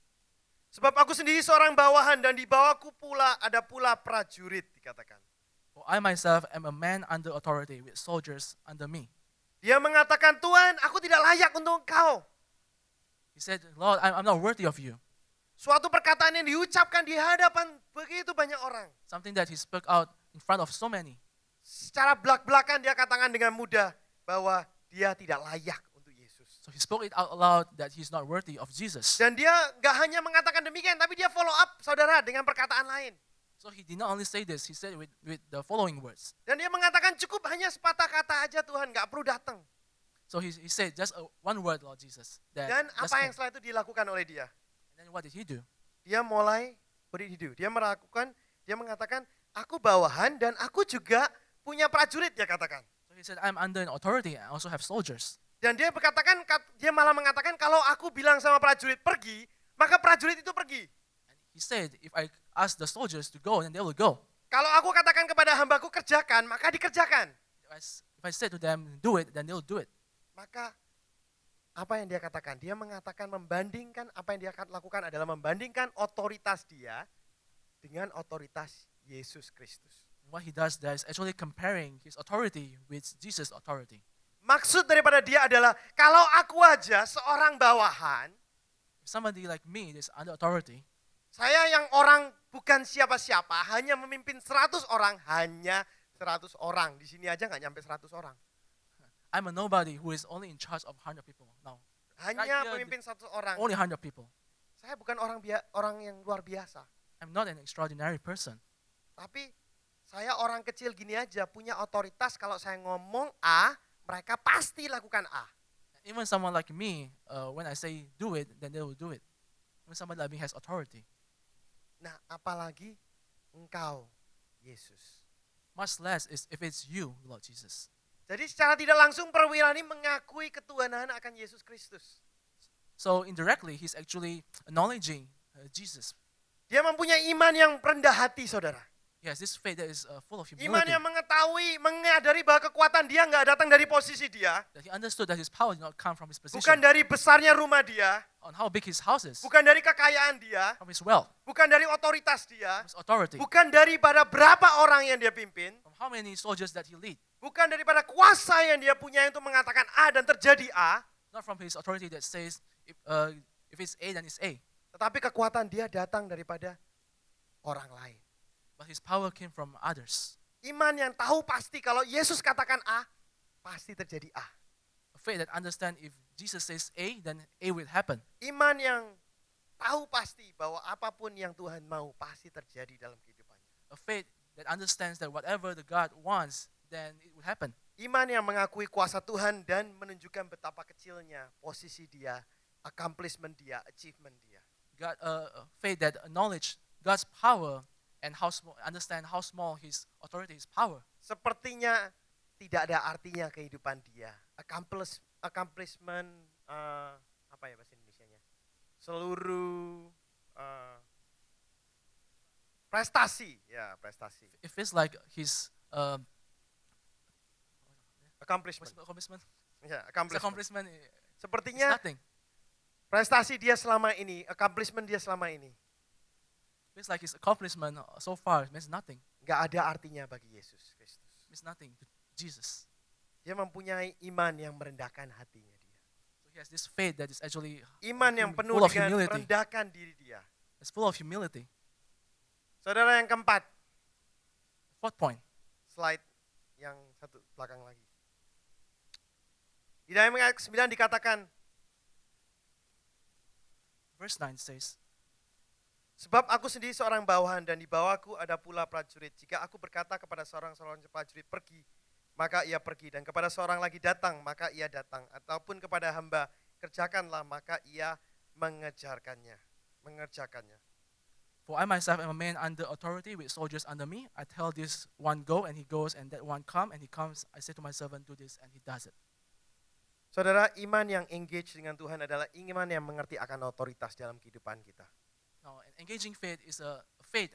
Sebab aku sendiri seorang bawahan dan di bawahku pula ada pula prajurit, dikatakan.
For I myself am a man under authority with soldiers under me.
Dia mengatakan, Tuhan, aku tidak layak untuk engkau.
He said, Lord, I'm not worthy of you.
Suatu perkataan yang diucapkan di hadapan begitu banyak orang.
Something that he spoke out in front of so many.
Secara belak-belakan dia katakan dengan mudah bahwa dia tidak layak untuk Yesus.
So he spoke it out loud that he's not worthy of Jesus.
Dan dia gak hanya mengatakan demikian, tapi dia follow up, saudara, dengan perkataan lain.
So he did not only say this, he said it with the following words.
Dan dia mengatakan cukup hanya sepatah kata aja Tuhan, gak perlu datang.
So he said just one word, Lord Jesus. That
Dan
just
apa yang
came.
setelah itu dilakukan oleh dia?
And then what did he do?
Dia mulai, what did he do? Dia mengatakan, aku bawahan dan aku juga punya prajurit, dia katakan.
So he said, I'm under an authority, I also have soldiers.
Dan dia malah mengatakan kalau aku bilang sama prajurit pergi, maka prajurit itu pergi.
And he said, if I ask the soldiers to go, then they will go.
Kalau aku katakan kepada hambaku kerjakan, maka dikerjakan.
If I say to them, do it, then they'll do it.
Maka apa yang dia katakan? Dia mengatakan membandingkan, apa yang dia lakukan adalah membandingkan otoritas dia dengan otoritas Yesus Kristus.
What he does there is actually comparing his authority with Jesus' authority.
Maksud daripada dia adalah kalau aku aja seorang bawahan,
If somebody like me is under authority,
saya yang orang bukan siapa-siapa, hanya memimpin 100 orang, hanya 100 orang. Di sini aja nggak nyampe 100 orang.
I'm a nobody who is only in charge of 100 people. No,
Hanya
Right here,
pemimpin 100 orang.
only 100 people.
Saya bukan orang yang luar biasa.
I'm not an extraordinary person.
Tapi saya orang kecil gini aja, punya otoritas kalau saya ngomong A, mereka pasti lakukan A.
Even someone like me, when I say do it, then they will do it. Even somebody like me has authority.
Nah, apalagi engkau, Yesus.
Much less is if it's you, Lord Jesus.
Jadi secara tidak langsung perwira ini mengakui ketuhanan akan Yesus Kristus.
So indirectly, he's actually acknowledging Jesus.
Dia mempunyai iman yang rendah hati, saudara.
He has this faith that is full of
Iman
humility.
yang mengetahui, menyadari bahwa kekuatan dia nggak datang dari posisi dia.
That he understood that his power did not come from his
Bukan
position,
dari besarnya rumah dia.
on how big his house is,
Bukan dari kekayaan dia.
from his wealth,
Bukan dari otoritas dia.
from his authority,
Bukan daripada berapa orang yang dia pimpin.
from how many soldiers that he lead,
Bukan daripada kuasa yang dia punya untuk mengatakan A dan terjadi A.
not from his authority that says if it's A, then it's A.
Tetapi kekuatan dia datang daripada orang lain.
But his power came from others.
Iman yang tahu pasti kalau Yesus katakan A, pasti terjadi A.
A faith that understand if Jesus says A, then A will happen.
Iman yang tahu pasti bahwa apapun yang Tuhan mau pasti terjadi dalam kehidupannya.
A faith that understands that whatever the God wants, then it will happen.
Iman yang mengakui kuasa Tuhan dan menunjukkan betapa kecilnya posisi dia, accomplishment dia, achievement dia.
God, a faith that acknowledge God's power and understand how small his authority, his power.
Sepertinya tidak ada artinya kehidupan dia. Accomplishment, apa ya bahasa Indonesianya? Seluruh prestasi, ya prestasi.
It feels like his
Accomplishment,
accomplishment.
ya
His
accomplishment.
accomplishment is
Sepertinya
nothing.
prestasi dia selama ini, accomplishment dia selama ini,
Feels like his accomplishment so far means nothing.
nggak ada artinya bagi Yesus Kristus.
Means nothing to Jesus.
Dia mempunyai iman yang merendahkan hatinya dia.
So he has this faith that is actually
Iman yang penuh
full of
dengan
humility.
merendahkan diri dia.
It's full of humility.
Saudara, yang keempat,
Fourth point.
slide yang satu belakang lagi. Di dalam ayat 9 dikatakan,
Verse 9 says,
sebab aku sendiri seorang bawahan dan di bawahku ada pula prajurit. Jika aku berkata kepada seorang prajurit pergi, maka ia pergi. Dan kepada seorang lagi datang, maka ia datang. Ataupun kepada hamba, kerjakanlah, maka ia mengerjakannya.
For I myself am a man under authority with soldiers under me. I tell this one go and he goes, and that one come and he comes. I say to my servant do this and he does it.
Saudara, iman yang engage dengan Tuhan adalah iman yang mengerti akan otoritas dalam kehidupan kita.
Now, an engaging faith is a faith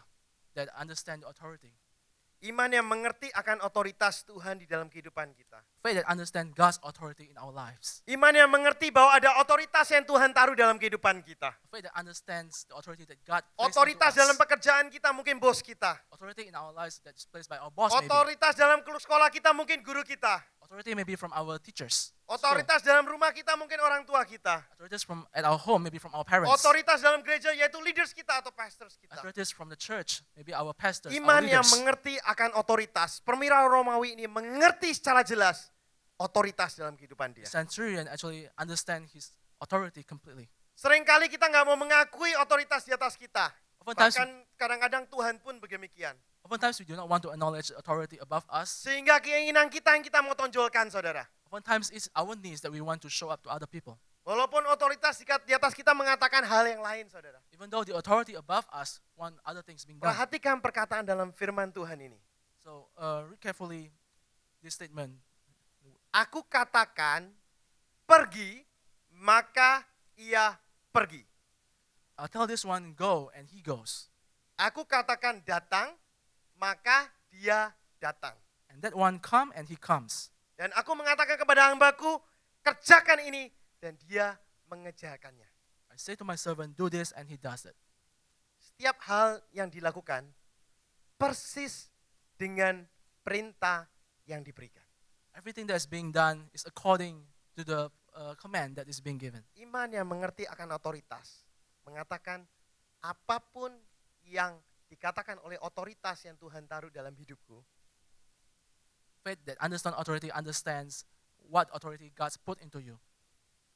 that understands authority.
Iman yang mengerti akan otoritas Tuhan di dalam kehidupan kita.
Faith that understands God's authority in our lives.
Iman yang mengerti bahwa ada otoritas yang Tuhan taruh dalam kehidupan kita.
A faith that understands the authority that God placed
Otoritas
into
dalam
us.
pekerjaan kita mungkin bos kita.
Authority in our lives that is placed by our boss maybe.
Otoritas dalam sekolah kita mungkin guru kita.
Authority may be from our teachers.
Otoritas dalam rumah kita mungkin orang tua kita.
Authorities from at our home, maybe from our parents.
Otoritas dalam gereja yaitu leaders kita atau pastors kita.
Authorities from the church, maybe our pastors, our
Iman yang
leaders.
mengerti akan otoritas. Perwira Romawi ini mengerti secara jelas otoritas dalam kehidupan dia.
The centurion actually understand his authority completely.
Seringkali kita nggak mau mengakui otoritas di atas kita.
Oftentimes,
Bahkan kadang-kadang Tuhan pun begitu.
oftentimes we do not want to acknowledge authority above us.
Sehingga keinginan kita yang kita mau tonjolkan, saudara.
Oftentimes it's our needs that we want to show up to other people.
Walaupun otoritas di atas kita mengatakan hal yang lain, saudara.
Even though the authority above us want other things being done.
Perhatikan perkataan dalam firman Tuhan ini.
So read carefully this statement.
Aku katakan pergi, maka ia pergi.
I'll tell this one go and he goes.
Aku katakan datang, maka dia datang.
And that one come and he comes.
Dan aku mengatakan kepada hambaku, kerjakan ini, dan dia mengerjakannya.
I say to my servant, do this, and he does it.
Setiap hal yang dilakukan persis dengan perintah yang diberikan.
Everything that is being done is according to the command that is being given.
Iman yang mengerti akan otoritas mengatakan apapun yang dikatakan oleh otoritas yang Tuhan taruh dalam hidupku,
Faith that understands authority understands what authority God's put into you.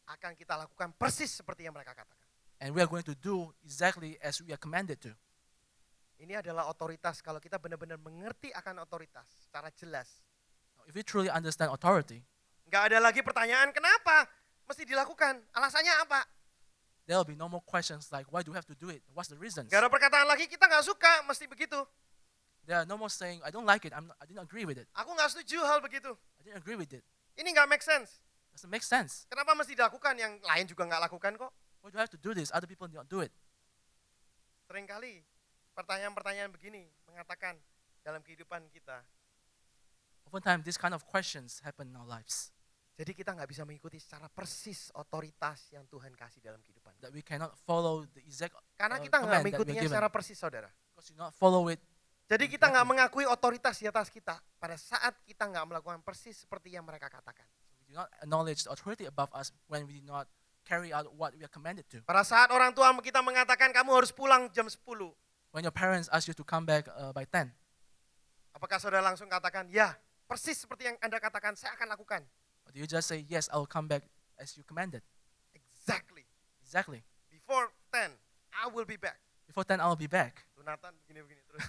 akan kita lakukan persis seperti yang mereka katakan.
And we are going to do exactly as we are commanded to.
Ini adalah otoritas kalau kita benar-benar mengerti akan otoritas secara jelas.
Now, if we truly understand authority,
Nggak ada lagi pertanyaan kenapa mesti dilakukan, alasannya apa.
there will be no more questions like, why do we have to do it? What's the reasons?
Nggak ada perkataan lagi kita nggak suka mesti begitu.
There are no more saying, I don't like it, I didn't agree with it.
Aku nggak setuju hal begitu.
I didn't agree with it.
Ini nggak make sense.
Doesn't make sense.
Kenapa mesti dilakukan, yang lain juga nggak lakukan kok.
Why do I have to do this? Other people don't do it.
Seringkali pertanyaan-pertanyaan begini mengatakan dalam kehidupan kita,
Oftentimes, these kind of questions happen in our lives.
jadi kita nggak bisa mengikuti secara persis otoritas yang Tuhan kasih dalam kehidupan.
That we cannot follow the exact
Karena kita nggak
command that we're
mengikutinya
given.
secara persis, saudara.
Because you not follow it.
Jadi kita nggak mengakui otoritas di atas kita pada saat kita nggak melakukan persis seperti yang mereka katakan.
We do not acknowledge the authority above us when we do not carry out what we are commanded to.
Pada saat orang tua kita mengatakan kamu harus pulang jam 10,
When your parents ask you to come back by 10,
apakah saudara langsung katakan, ya persis seperti yang Anda katakan, saya akan lakukan.
or do you just say, yes, I will come back as you commanded?
Exactly.
Exactly.
Before 10, I will be back.
Before 10, I will be back.
Tuh Nathan begini-begini terus.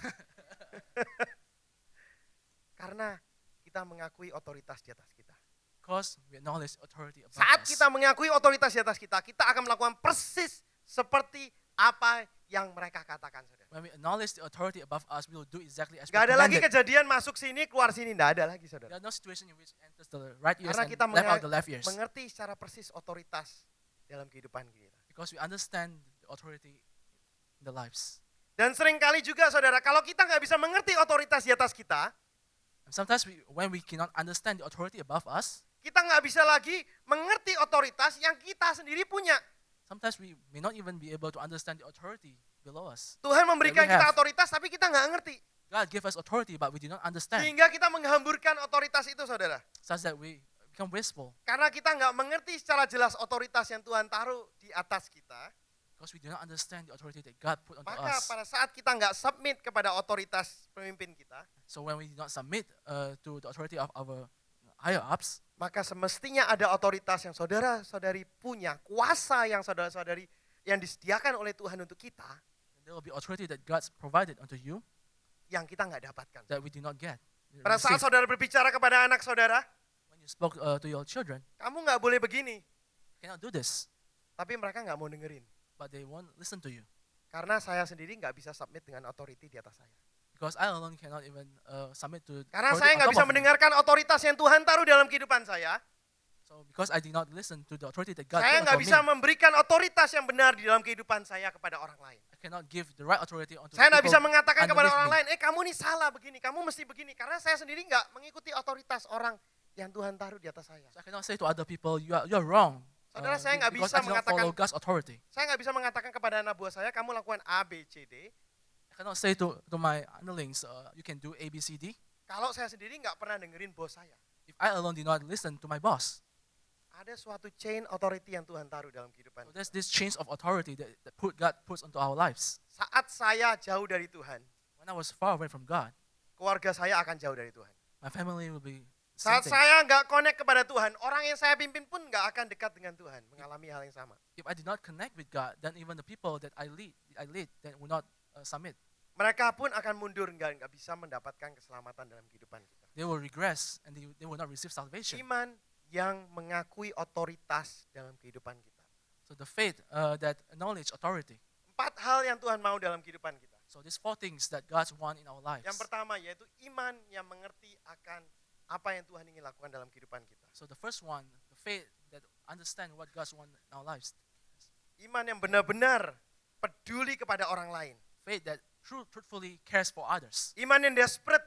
Karena kita mengakui otoritas di atas kita.
Because we acknowledge authority above
Saat
us.
kita mengakui otoritas di atas kita akan melakukan persis seperti apa yang mereka katakan, saudara.
When we acknowledge the authority above us, we will do exactly as we
Gak
are
ada lagi
commanded.
kejadian masuk sini, keluar sini. Nggak ada lagi,
There
saudara.
are no situation in which enters the right ears
Karena
and
kita
left out the left ears.
mengerti secara persis otoritas dalam kehidupan kita.
Because we understand the authority in the lives.
Dan seringkali juga, saudara, kalau kita nggak bisa mengerti otoritas di atas kita,
And sometimes when we cannot understand the authority above us,
kita nggak bisa lagi mengerti otoritas yang kita sendiri punya.
sometimes we may not even be able to understand the authority below us.
Tuhan memberikan
That we
kita
have.
otoritas, tapi kita nggak ngerti.
God gave us authority, but we do not understand,
Sehingga kita menghamburkan otoritas itu, saudara.
such that we become wasteful.
Karena kita nggak mengerti secara jelas otoritas yang Tuhan taruh di atas kita,
Because we do not understand the authority that God put onto
maka
us.
pada saat kita nggak submit kepada otoritas pemimpin kita,
So when we do not submit to the authority of our higher ups,
maka semestinya ada otoritas yang saudara-saudari punya, kuasa yang saudara-saudari yang disediakan oleh Tuhan untuk kita,
there will be authority that God's provided unto you
yang kita nggak dapatkan.
that we do not get.
Pada saat
Receive.
saudara berbicara kepada anak saudara,
When you spoke to your children,
kamu nggak boleh begini,
you cannot do this,
tapi mereka nggak mau dengerin.
but they won't listen to you.
Karena saya sendiri nggak bisa submit dengan authority di atas saya.
Because I alone cannot even submit to
Karena
authority
saya
on
nggak
top
bisa
of me.
mendengarkan otoritas yang Tuhan taruh dalam kehidupan saya,
So because I did not listen to the authority that God
saya
put
nggak
upon
bisa
me,
memberikan otoritas yang benar di dalam kehidupan saya kepada orang lain.
I cannot give the right authority onto
Saya nggak
people
bisa mengatakan kepada
underneath
orang lain,
me.
kamu nih salah begini, kamu mesti begini. Karena saya sendiri nggak mengikuti otoritas orang yang Tuhan taruh di atas saya.
So I cannot say to other people, you are wrong.
Saudara, saya nggak
because
bisa
I do not follow
mengatakan-
God's authority.
Saya nggak bisa mengatakan kepada anak buah saya, kamu lakukan A, B, C, D.
I cannot say to my underlings, you can do A, B, C, D.
Kalau saya sendiri nggak pernah dengerin bos saya.
If I alone did not listen to my boss.
Ada suatu chain authority yang Tuhan taruh dalam kehidupan.
So there's this change of authority that God puts onto our lives.
Saat saya jauh dari Tuhan,
When I was far away from God,
keluarga saya akan jauh dari Tuhan.
my family will be
Saat
same thing.
saya nggak connect kepada Tuhan, orang yang saya pimpin pun nggak akan dekat dengan Tuhan, mengalami hal yang sama.
If I did not connect with God, then even the people that I lead, then will not submit.
Mereka pun akan mundur, nggak bisa mendapatkan keselamatan dalam kehidupan kita.
They will regress and they will not receive salvation.
Iman yang mengakui otoritas dalam kehidupan kita.
So the faith that acknowledge authority.
4 hal yang Tuhan mau dalam kehidupan kita.
So these 4 things that God wants in our lives.
Yang pertama yaitu iman yang mengerti akan apa yang Tuhan ingin lakukan dalam kehidupan kita.
So the first one, the faith that understand what God wants in our lives.
Iman yang benar-benar peduli kepada orang lain.
Faith that truthfully cares for others.
Iman yang desperate